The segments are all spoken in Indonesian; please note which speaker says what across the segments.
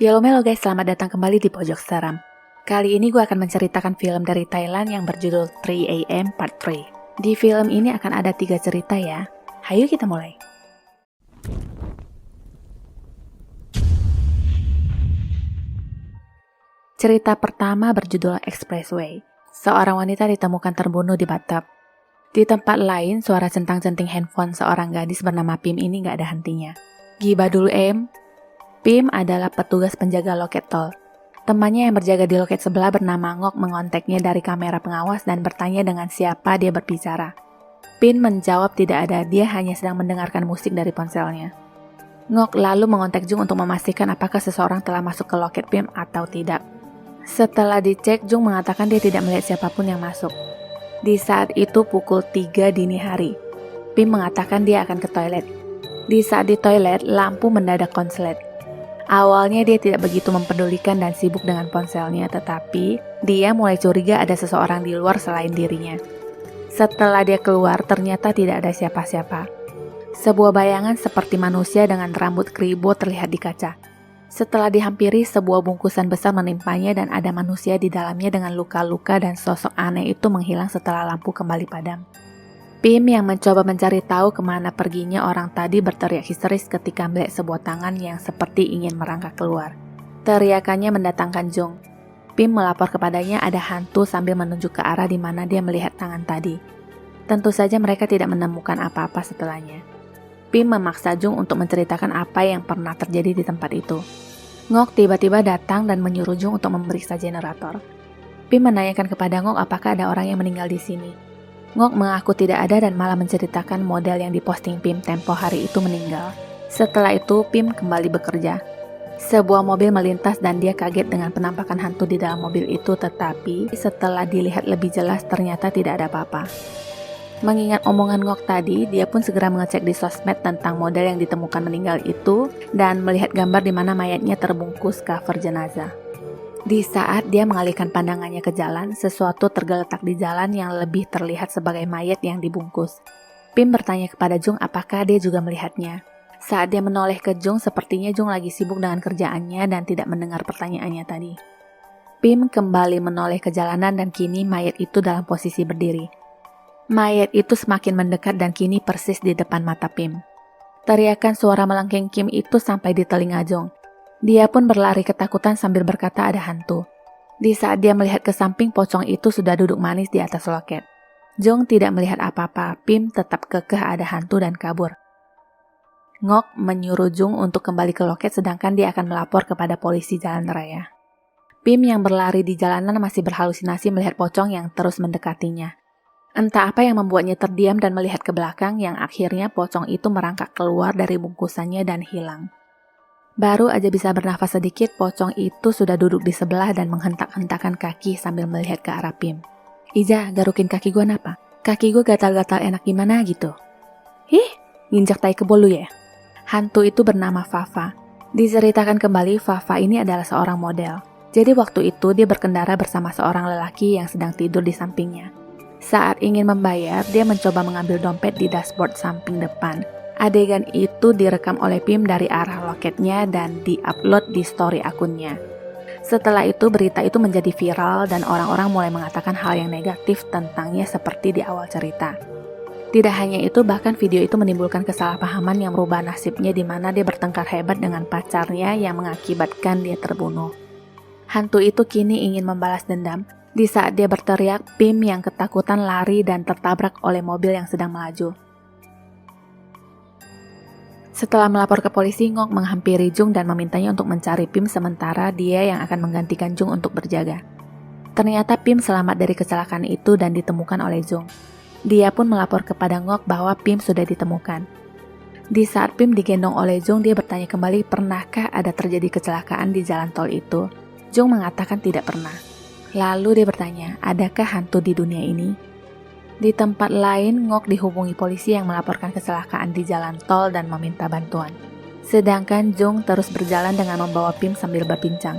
Speaker 1: Yellow guys, selamat datang kembali di Pojok Seram. Kali ini gue akan menceritakan film dari Thailand yang berjudul 3AM Part 3. Di film ini akan ada 3 cerita ya. Hayo kita mulai. Cerita pertama berjudul Expressway. Seorang wanita ditemukan terbunuh di bathtub. Di tempat lain, suara centang-centing handphone seorang gadis bernama Pim ini gak ada hentinya. Gibah dulu em. Pim adalah petugas penjaga loket tol. Temannya yang berjaga di loket sebelah bernama Ngok mengontaknya dari kamera pengawas dan bertanya dengan siapa dia berbicara. Pim menjawab tidak ada, dia hanya sedang mendengarkan musik dari ponselnya. Ngok lalu mengontak Jung untuk memastikan apakah seseorang telah masuk ke loket Pim atau tidak. Setelah dicek, Jung mengatakan dia tidak melihat siapapun yang masuk. Di saat itu pukul 3 dini hari. Pim mengatakan dia akan ke toilet. Di saat di toilet, lampu mendadak konslet. Awalnya dia tidak begitu mempedulikan dan sibuk dengan ponselnya, tetapi dia mulai curiga ada seseorang di luar selain dirinya. Setelah dia keluar, ternyata tidak ada siapa-siapa. Sebuah bayangan seperti manusia dengan rambut kribo terlihat di kaca. Setelah dihampiri, sebuah bungkusan besar menimpanya dan ada manusia di dalamnya dengan luka-luka dan sosok aneh itu menghilang setelah lampu kembali padam. Pim yang mencoba mencari tahu kemana perginya orang tadi berteriak histeris ketika melihat sebuah tangan yang seperti ingin merangkak keluar. Teriakannya mendatangkan Jung. Pim melapor kepadanya ada hantu sambil menunjuk ke arah di mana dia melihat tangan tadi. Tentu saja mereka tidak menemukan apa-apa setelahnya. Pim memaksa Jung untuk menceritakan apa yang pernah terjadi di tempat itu. Ngok tiba-tiba datang dan menyuruh Jung untuk memeriksa generator. Pim menanyakan kepada Ngok apakah ada orang yang meninggal di sini. Ngok mengaku tidak ada dan malah menceritakan model yang diposting Pim tempo hari itu meninggal. Setelah itu, Pim kembali bekerja. Sebuah mobil melintas dan dia kaget dengan penampakan hantu di dalam mobil itu, tetapi setelah dilihat lebih jelas ternyata tidak ada apa-apa. Mengingat omongan Ngok tadi, dia pun segera mengecek di sosmed tentang model yang ditemukan meninggal itu dan melihat gambar di mana mayatnya terbungkus cover jenazah. Di saat dia mengalihkan pandangannya ke jalan, sesuatu tergeletak di jalan yang lebih terlihat sebagai mayat yang dibungkus. Pim bertanya kepada Jung apakah dia juga melihatnya. Saat dia menoleh ke Jung, sepertinya Jung lagi sibuk dengan kerjaannya dan tidak mendengar pertanyaannya tadi. Pim kembali menoleh ke jalanan dan kini mayat itu dalam posisi berdiri. Mayat itu semakin mendekat dan kini persis di depan mata Pim. Teriakan suara melengking Kim itu sampai di telinga Jung. Dia pun berlari ketakutan sambil berkata ada hantu. Di saat dia melihat ke samping, pocong itu sudah duduk manis di atas loket. Jung tidak melihat apa-apa, Pim tetap kekeh ada hantu dan kabur. Ngok menyuruh Jung untuk kembali ke loket sedangkan dia akan melapor kepada polisi jalan raya. Pim yang berlari di jalanan masih berhalusinasi melihat pocong yang terus mendekatinya. Entah apa yang membuatnya terdiam dan melihat ke belakang yang akhirnya pocong itu merangkak keluar dari bungkusannya dan hilang. Baru aja bisa bernafas sedikit, pocong itu sudah duduk di sebelah dan menghentak-hentakan kaki sambil melihat ke arah Pim. Ija, garukin kaki gue napa? Kaki gue gatal-gatal enak gimana gitu? Nginjak tai kebo lu ya? Hantu itu bernama Fafa. Diceritakan kembali, Fafa ini adalah seorang model. Jadi waktu itu dia berkendara bersama seorang lelaki yang sedang tidur di sampingnya. Saat ingin membayar, dia mencoba mengambil dompet di dashboard samping depan. Adegan itu direkam oleh Pim dari arah loketnya dan diupload di story akunnya. Setelah itu berita itu menjadi viral dan orang-orang mulai mengatakan hal yang negatif tentangnya seperti di awal cerita. Tidak hanya itu, bahkan video itu menimbulkan kesalahpahaman yang merubah nasibnya di mana dia bertengkar hebat dengan pacarnya yang mengakibatkan dia terbunuh. Hantu itu kini ingin membalas dendam. Di saat dia berteriak, Pim yang ketakutan lari dan tertabrak oleh mobil yang sedang melaju. Setelah melapor ke polisi, Ngok menghampiri Jung dan memintanya untuk mencari Pim sementara dia yang akan menggantikan Jung untuk berjaga. Ternyata Pim selamat dari kecelakaan itu dan ditemukan oleh Jung. Dia pun melapor kepada Ngok bahwa Pim sudah ditemukan. Di saat Pim digendong oleh Jung, dia bertanya kembali pernahkah ada terjadi kecelakaan di jalan tol itu. Jung mengatakan tidak pernah. Lalu dia bertanya, adakah hantu di dunia ini? Di tempat lain, Ngok dihubungi polisi yang melaporkan kecelakaan di jalan tol dan meminta bantuan. Sedangkan Jung terus berjalan dengan membawa Pim sambil berbincang.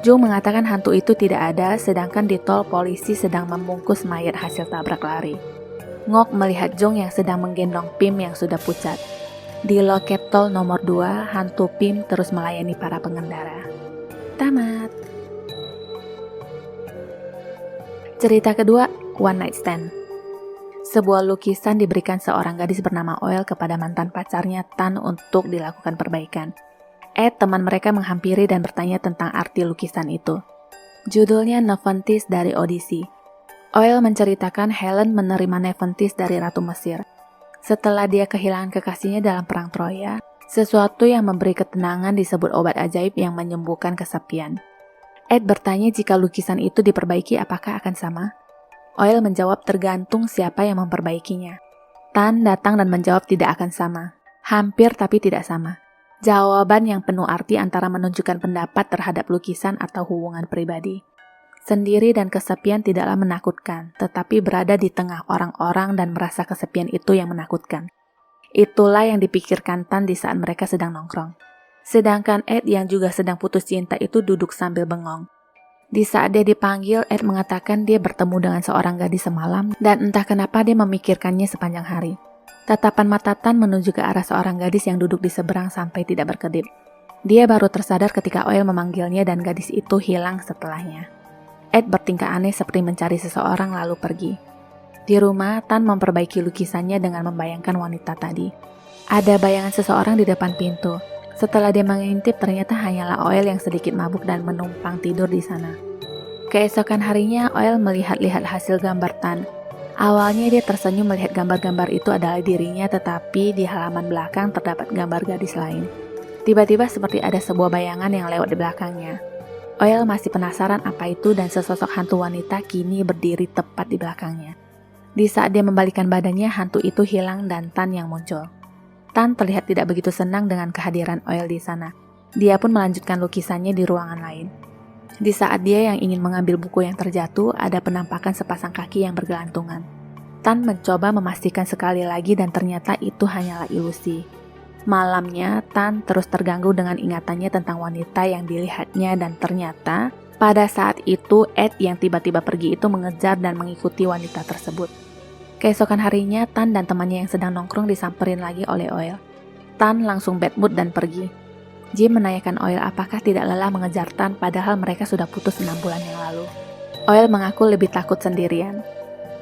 Speaker 1: Jung mengatakan hantu itu tidak ada, sedangkan di tol polisi sedang membungkus mayat hasil tabrak lari. Ngok melihat Jung yang sedang menggendong Pim yang sudah pucat. Di loket tol nomor 2, hantu Pim terus melayani para pengendara. Tamat. Cerita kedua, One Night Stand. Sebuah lukisan diberikan seorang gadis bernama Oil kepada mantan pacarnya Tan untuk dilakukan perbaikan. Ed, teman mereka, menghampiri dan bertanya tentang arti lukisan itu. Judulnya Nepenthes dari Odyssey. Oil menceritakan Helen menerima Nepenthes dari Ratu Mesir. Setelah dia kehilangan kekasihnya dalam perang Troya, sesuatu yang memberi ketenangan disebut obat ajaib yang menyembuhkan kesepian. Ed bertanya jika lukisan itu diperbaiki apakah akan sama? Oil menjawab tergantung siapa yang memperbaikinya. Tan datang dan menjawab tidak akan sama. Hampir tapi tidak sama. Jawaban yang penuh arti antara menunjukkan pendapat terhadap lukisan atau hubungan pribadi. Sendiri dan kesepian tidaklah menakutkan, tetapi berada di tengah orang-orang dan merasa kesepian itu yang menakutkan. Itulah yang dipikirkan Tan di saat mereka sedang nongkrong. Sedangkan Ed yang juga sedang putus cinta itu duduk sambil bengong. Di saat dia dipanggil, Ed mengatakan dia bertemu dengan seorang gadis semalam dan entah kenapa dia memikirkannya sepanjang hari. Tatapan mata Tan menuju ke arah seorang gadis yang duduk di seberang sampai tidak berkedip. Dia baru tersadar ketika Oil memanggilnya dan gadis itu hilang setelahnya. Ed bertingkah aneh seperti mencari seseorang lalu pergi. Di rumah, Tan memperbaiki lukisannya dengan membayangkan wanita tadi. Ada bayangan seseorang di depan pintu. Setelah dia mengintip, ternyata hanyalah Oil yang sedikit mabuk dan menumpang tidur di sana. Keesokan harinya, Oil melihat-lihat hasil gambar Tan. Awalnya dia tersenyum melihat gambar-gambar itu adalah dirinya, tetapi di halaman belakang terdapat gambar gadis lain. Tiba-tiba seperti ada sebuah bayangan yang lewat di belakangnya. Oil masih penasaran apa itu dan sesosok hantu wanita kini berdiri tepat di belakangnya. Di saat dia membalikkan badannya, hantu itu hilang dan Tan yang muncul. Tan terlihat tidak begitu senang dengan kehadiran Oil di sana. Dia pun melanjutkan lukisannya di ruangan lain. Di saat dia yang ingin mengambil buku yang terjatuh, ada penampakan sepasang kaki yang bergelantungan. Tan mencoba memastikan sekali lagi dan ternyata itu hanyalah ilusi. Malamnya, Tan terus terganggu dengan ingatannya tentang wanita yang dilihatnya dan ternyata pada saat itu Ed yang tiba-tiba pergi itu mengejar dan mengikuti wanita tersebut. Keesokan harinya, Tan dan temannya yang sedang nongkrong disamperin lagi oleh Oil. Tan langsung bad mood dan pergi. Jim menanyakan Oil apakah tidak lelah mengejar Tan padahal mereka sudah putus 6 bulan yang lalu. Oil mengaku lebih takut sendirian.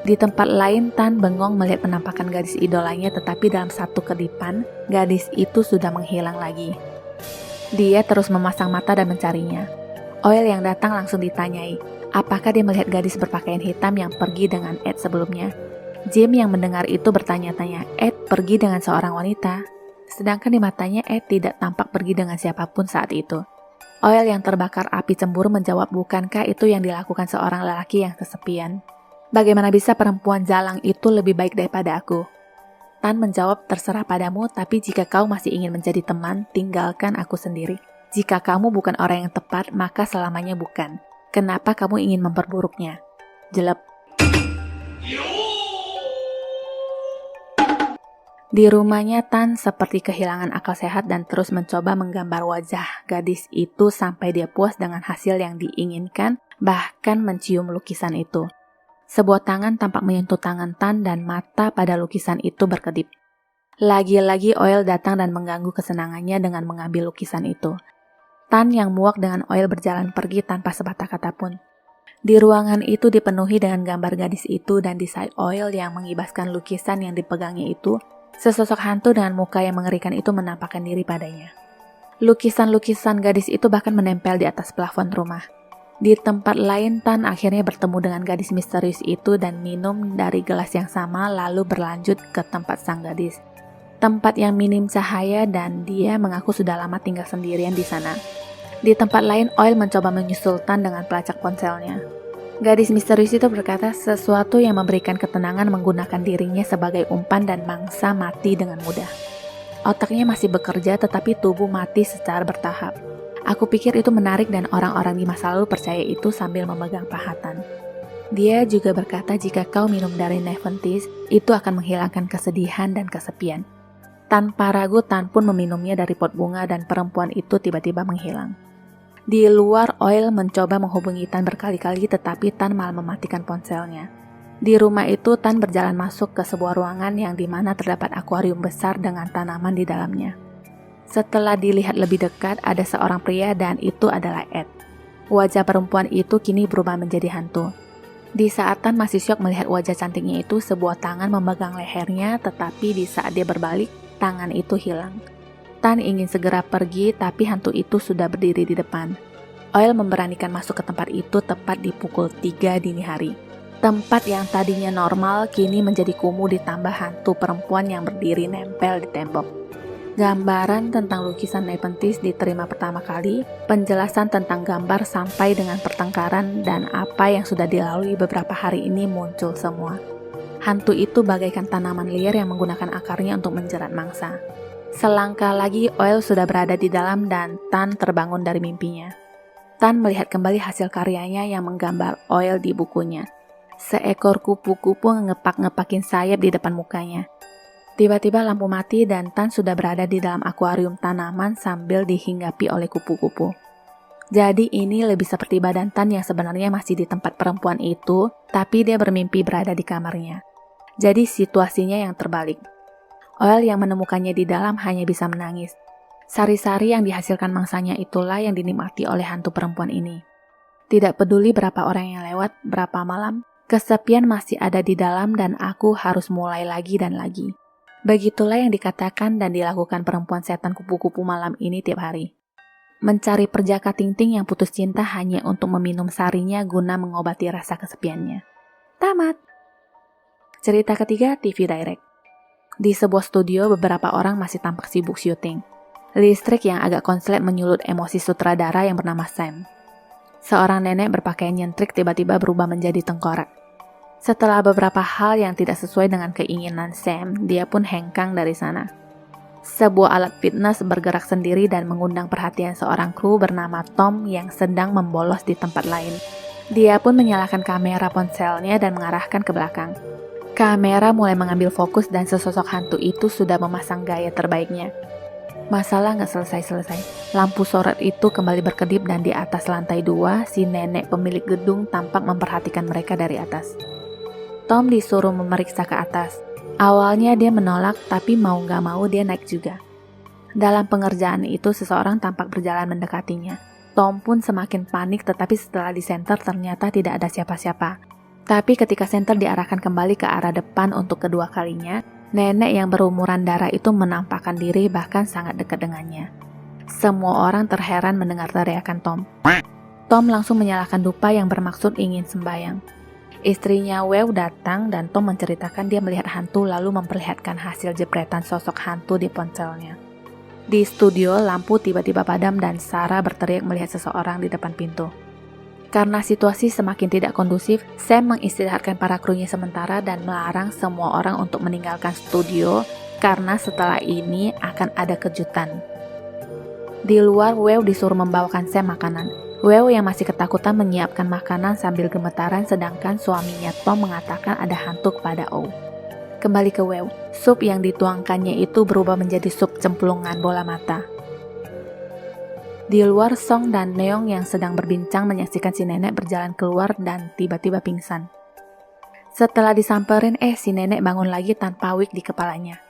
Speaker 1: Di tempat lain, Tan bengong melihat penampakan gadis idolanya tetapi dalam satu kedipan, gadis itu sudah menghilang lagi. Dia terus memasang mata dan mencarinya. Oil yang datang langsung ditanyai, apakah dia melihat gadis berpakaian hitam yang pergi dengan Ed sebelumnya. Jim yang mendengar itu bertanya-tanya, Ed pergi dengan seorang wanita. Sedangkan di matanya Ed tidak tampak pergi dengan siapapun saat itu. Oil yang terbakar api cemburu menjawab, bukankah itu yang dilakukan seorang lelaki yang kesepian? Bagaimana bisa perempuan jalang itu lebih baik daripada aku? Tan menjawab, terserah padamu, tapi jika kau masih ingin menjadi teman, tinggalkan aku sendiri. Jika kamu bukan orang yang tepat, maka selamanya bukan. Kenapa kamu ingin memperburuknya? Jelek. Di rumahnya, Tan seperti kehilangan akal sehat dan terus mencoba menggambar wajah gadis itu sampai dia puas dengan hasil yang diinginkan, bahkan mencium lukisan itu. Sebuah tangan tampak menyentuh tangan Tan dan mata pada lukisan itu berkedip. Lagi-lagi Oil datang dan mengganggu kesenangannya dengan mengambil lukisan itu. Tan yang muak dengan Oil berjalan pergi tanpa sepatah kata pun. Di ruangan itu dipenuhi dengan gambar gadis itu dan di saat Oil yang mengibaskan lukisan yang dipegangnya itu, sesosok hantu dengan muka yang mengerikan itu menampakkan diri padanya. Lukisan-lukisan gadis itu bahkan menempel di atas plafon rumah. Di tempat lain, Tan akhirnya bertemu dengan gadis misterius itu dan minum dari gelas yang sama lalu berlanjut ke tempat sang gadis. Tempat yang minim cahaya dan dia mengaku sudah lama tinggal sendirian di sana. Di tempat lain, Oil mencoba menyusul Tan dengan pelacak ponselnya. Gadis misterius itu berkata sesuatu yang memberikan ketenangan menggunakan dirinya sebagai umpan dan mangsa mati dengan mudah. Otaknya masih bekerja tetapi tubuh mati secara bertahap. Aku pikir itu menarik dan orang-orang di masa lalu percaya itu sambil memegang pahatan. Dia juga berkata jika kau minum dari Nepenthes, itu akan menghilangkan kesedihan dan kesepian. Tanpa ragu Tan pun meminumnya dari pot bunga dan perempuan itu tiba-tiba menghilang. Di luar, Oil mencoba menghubungi Tan berkali-kali tetapi Tan malah mematikan ponselnya. Di rumah itu, Tan berjalan masuk ke sebuah ruangan yang dimana terdapat akuarium besar dengan tanaman di dalamnya. Setelah dilihat lebih dekat, ada seorang pria dan itu adalah Ed. Wajah perempuan itu kini berubah menjadi hantu. Di saat Tan masih syok melihat wajah cantiknya itu, sebuah tangan memegang lehernya, tetapi di saat dia berbalik, tangan itu hilang. Tan ingin segera pergi, tapi hantu itu sudah berdiri di depan. Oil memberanikan masuk ke tempat itu tepat di pukul 3 dini hari. Tempat yang tadinya normal kini menjadi kumuh ditambah hantu perempuan yang berdiri nempel di tembok. Gambaran tentang lukisan Nepenthes diterima pertama kali, penjelasan tentang gambar sampai dengan pertengkaran dan apa yang sudah dilalui beberapa hari ini muncul semua. Hantu itu bagaikan tanaman liar yang menggunakan akarnya untuk menjerat mangsa. Selangkah lagi Oil sudah berada di dalam dan Tan terbangun dari mimpinya. Tan melihat kembali hasil karyanya yang menggambar Oil di bukunya. Seekor kupu-kupu ngepak-ngepakin sayap di depan mukanya. Tiba-tiba lampu mati dan Tan sudah berada di dalam akuarium tanaman sambil dihinggapi oleh kupu-kupu. Jadi ini lebih seperti badan Tan yang sebenarnya masih di tempat perempuan itu, tapi dia bermimpi berada di kamarnya. Jadi situasinya yang terbalik. Oil yang menemukannya di dalam hanya bisa menangis. Sari-sari yang dihasilkan mangsanya itulah yang dinikmati oleh hantu perempuan ini. Tidak peduli berapa orang yang lewat, berapa malam, kesepian masih ada di dalam dan aku harus mulai lagi dan lagi. Begitulah yang dikatakan dan dilakukan perempuan setan kupu-kupu malam ini tiap hari. Mencari perjaka ting-ting yang putus cinta hanya untuk meminum sarinya guna mengobati rasa kesepiannya. Tamat. Cerita ketiga, TV Direct. Di sebuah studio, beberapa orang masih tampak sibuk syuting. Listrik yang agak konslet menyulut emosi sutradara yang bernama Sam. Seorang nenek berpakaian nyentrik tiba-tiba berubah menjadi tengkorak. Setelah beberapa hal yang tidak sesuai dengan keinginan Sam, dia pun hengkang dari sana. Sebuah alat fitness bergerak sendiri dan mengundang perhatian seorang kru bernama Tom yang sedang membolos di tempat lain. Dia pun menyalakan kamera ponselnya dan mengarahkan ke belakang. Kamera mulai mengambil fokus dan sesosok hantu itu sudah memasang gaya terbaiknya. Masalah nggak selesai-selesai. Lampu sorot itu kembali berkedip dan di atas lantai 2, si nenek pemilik gedung tampak memperhatikan mereka dari atas. Tom disuruh memeriksa ke atas. Awalnya dia menolak, tapi mau gak mau dia naik juga. Dalam pengerjaan itu, seseorang tampak berjalan mendekatinya. Tom pun semakin panik, tetapi setelah disenter ternyata tidak ada siapa-siapa. Tapi ketika senter diarahkan kembali ke arah depan untuk kedua kalinya, nenek yang berumuran darah itu menampakkan diri bahkan sangat dekat dengannya. Semua orang terheran mendengar teriakan Tom. Tom langsung menyalakan dupa yang bermaksud ingin sembahyang. Istrinya Wew datang dan Tom menceritakan dia melihat hantu lalu memperlihatkan hasil jepretan sosok hantu di ponselnya. Di studio, lampu tiba-tiba padam dan Sarah berteriak melihat seseorang di depan pintu. Karena situasi semakin tidak kondusif, Sam mengistirahatkan para krunya sementara dan melarang semua orang untuk meninggalkan studio karena setelah ini akan ada kejutan. Di luar, Wew disuruh membawakan Sam makanan. Wew yang masih ketakutan menyiapkan makanan sambil gemetaran sedangkan suaminya Tom mengatakan ada hantu kepada O. Kembali ke Wew, sup yang dituangkannya itu berubah menjadi sup cemplungan bola mata. Di luar, Song dan Neong yang sedang berbincang menyaksikan si nenek berjalan keluar dan tiba-tiba pingsan. Setelah disamperin, si nenek bangun lagi tanpa wig di kepalanya.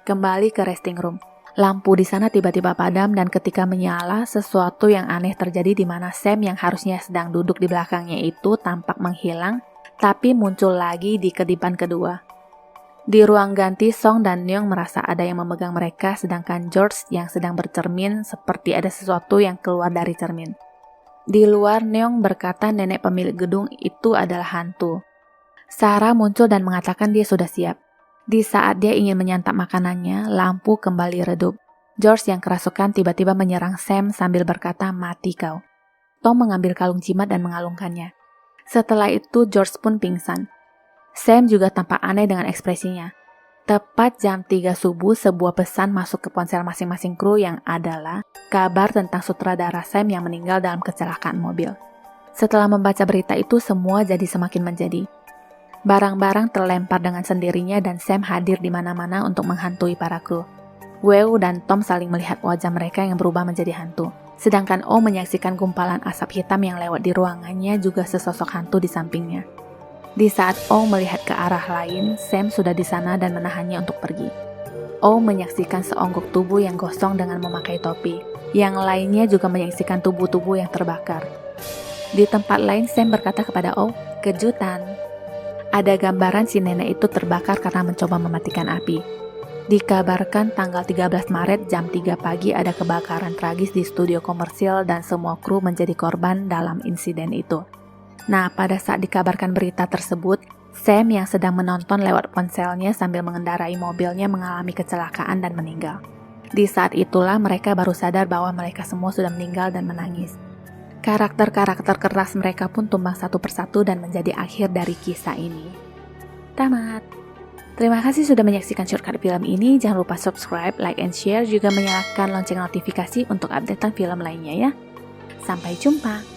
Speaker 1: Kembali ke resting room. Lampu di sana tiba-tiba padam dan ketika menyala, sesuatu yang aneh terjadi di mana Sam yang harusnya sedang duduk di belakangnya itu tampak menghilang, tapi muncul lagi di kedipan kedua. Di ruang ganti, Song dan Neong merasa ada yang memegang mereka, sedangkan George yang sedang bercermin seperti ada sesuatu yang keluar dari cermin. Di luar, Neong berkata nenek pemilik gedung itu adalah hantu. Sarah muncul dan mengatakan dia sudah siap. Di saat dia ingin menyantap makanannya, lampu kembali redup. George yang kerasukan tiba-tiba menyerang Sam sambil berkata, "Mati kau." Tom mengambil kalung jimat dan mengalungkannya. Setelah itu, George pun pingsan. Sam juga tampak aneh dengan ekspresinya. Tepat jam 3 subuh, sebuah pesan masuk ke ponsel masing-masing kru yang adalah kabar tentang sutradara Sam yang meninggal dalam kecelakaan mobil. Setelah membaca berita itu, semua jadi semakin menjadi. Barang-barang terlempar dengan sendirinya dan Sam hadir di mana-mana untuk menghantui para kru. Wew dan Tom saling melihat wajah mereka yang berubah menjadi hantu. Sedangkan O menyaksikan gumpalan asap hitam yang lewat di ruangannya juga sesosok hantu di sampingnya. Di saat O melihat ke arah lain, Sam sudah di sana dan menahannya untuk pergi. O menyaksikan seonggok tubuh yang gosong dengan memakai topi. Yang lainnya juga menyaksikan tubuh-tubuh yang terbakar. Di tempat lain, Sam berkata kepada O, "Kejutan." Ada gambaran si nenek itu terbakar karena mencoba mematikan api. Dikabarkan tanggal 13 Maret jam 3 pagi ada kebakaran tragis di studio komersil dan semua kru menjadi korban dalam insiden itu. Nah, pada saat dikabarkan berita tersebut, Sam yang sedang menonton lewat ponselnya sambil mengendarai mobilnya mengalami kecelakaan dan meninggal. Di saat itulah mereka baru sadar bahwa mereka semua sudah meninggal dan menangis. Karakter-karakter keras mereka pun tumbang satu persatu dan menjadi akhir dari kisah ini. Tamat. Terima kasih sudah menyaksikan shortcut film ini. Jangan lupa subscribe, like, and share, juga menyalakan lonceng notifikasi untuk updatean film lainnya ya. Sampai jumpa.